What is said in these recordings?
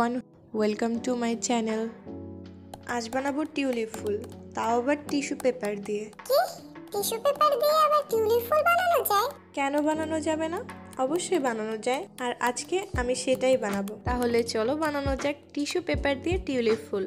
everyone, welcome to my channel. আজ বানাবো tulip ফুল, তাও আবার টিস্যু পেপার দিয়ে। কি টিস্যু পেপার দিয়ে আবার টিউলিপ ফুল বানানো যায়? কেন বানানো যাবে না? অবশ্যই বানানো যায়, আর আজকে আমি সেটাই বানাবো। তাহলে চলো বানানো যাক টিস্যু পেপার দিয়ে টিউলিপ ফুল।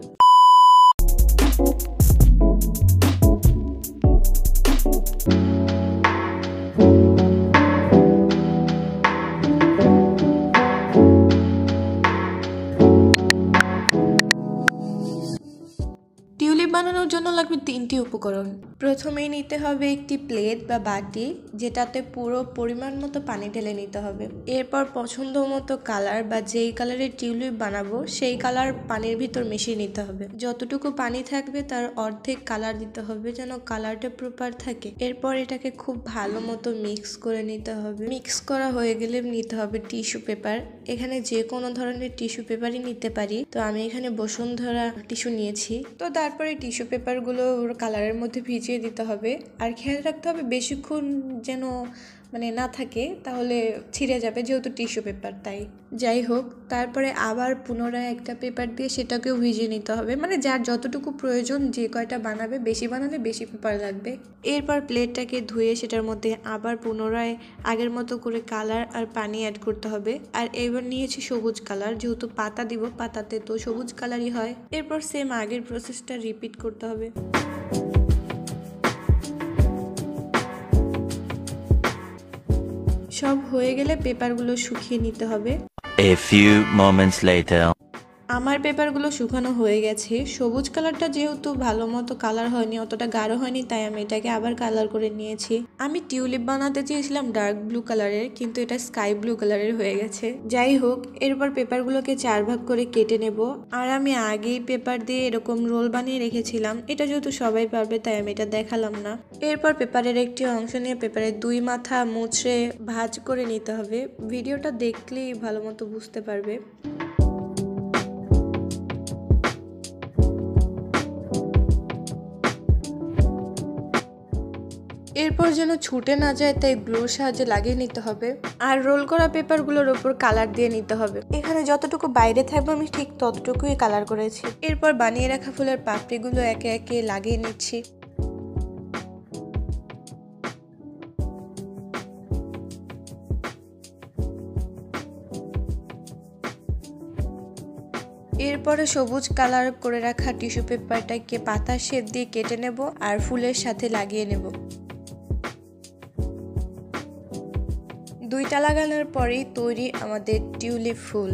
টিউলিপ বানানোর জন্য লাগবে 3টি উপকরণ। প্রথমেই নিতে হবে একটি প্লেট বা বাটি, যেটাতে পুরো পরিমাণ মতো পানি ঢেলে নিতে হবে। এরপর পছন্দ মতো কালার বা যেই কালারের টিউলিপ বানাবো সেই কালার পানির ভিতর মিশিয়ে নিতে হবে। যতটুকু পানি থাকবে তার অর্ধেক কালার দিতে হবে, যেন কালারটা প্রপার থাকে। এরপর এটাকে খুব ভালো মতো মিক্স করে নিতে হবে। মিক্স করা হয়ে গেলে নিতে হবে টিস্যু পেপার। এখানে যে কোনো ধরনের টিস্যু পেপারই নিতে পারি, তো আমি এখানে বসুন্ধরা টিস্যু নিয়েছি। তো তারপরে টিস্যু পেপারগুলো কালারের মধ্যে ভিজিয়ে দিতে হবে, আর খেয়াল রাখতে হবে বেশিক্ষণ যেন না থাকে, তাহলে ছিঁড়ে যাবে, যেহেতু টিস্যু পেপার তাই। যাই হোক, তারপরে আবার পুনরায় একটা পেপার দিয়ে সেটাকেও ভিজিয়ে নিতে হবে, যার যতটুকু প্রয়োজন, যে কয়টা বানাবে, বেশি বানালে বেশি পেপার লাগবে। এরপর প্লেটটাকে ধুয়ে সেটার মধ্যে আবার পুনরায় আগের মতো করে কালার আর পানি অ্যাড করতে হবে। আর এবার নিয়েছি সবুজ কালার, যেহেতু পাতা দিব, পাতাতে তো সবুজ কালারই হয়। এরপর সেম আগের প্রসেসটা রিপিট করতে হবে। সব হয়ে গেলে পেপারগুলো শুকিয়ে নিতে হবে। A few moments later. আমার পেপারগুলো শুকানো হয়ে গেছে। সবুজ কালারটা যেহেতু ভালো মতো কালার হয়নি, অতটা গাঢ় হয়নি, তাই আমি এটাকে আবার কালার করে নিয়েছি। আমি টিউলিপ বানাতে চেয়েছিলাম ডার্ক ব্লু কালারের, কিন্তু এটা স্কাই ব্লু কালারের হয়ে গেছে। যাই হোক, এরপর পেপারগুলোকে 4 ভাগ করে কেটে নেব। আর আমি আগেই পেপার দিয়ে এরকম রোল বানিয়ে রেখেছিলাম, এটা যেহেতু সবাই পারবে তাই আমি এটা দেখালাম না। এরপর পেপারের একটি অংশ নিয়ে পেপারের 2 মাথা মুছড়ে ভাঁজ করে নিতে হবে। ভিডিওটা দেখলেই ভালো মতো বুঝতে পারবে। এরপর যেন ছুটে না যায় তাই গ্লুর সাহায্যে লাগিয়ে নিতে হবে, আর রোল করা পেপারগুলোর উপর কালার দিয়ে নিতে হবে। এখানে যতটুকু বাইরে থাকবে আমি ঠিক ততটুকুই কালার করেছি। এরপর বানিয়ে রাখা ফুলের পাপড়িগুলো একে একে লাগিয়ে নিচ্ছি। এরপরে সবুজ কালার করে রাখা টিস্যু পেপারটাকে পাতার শেপ দিয়ে কেটে নেব আর ফুলের সাথে লাগিয়ে নেব। 2টা লাগানোর পরেই তৈরি আমাদের টিউলিপ ফুল।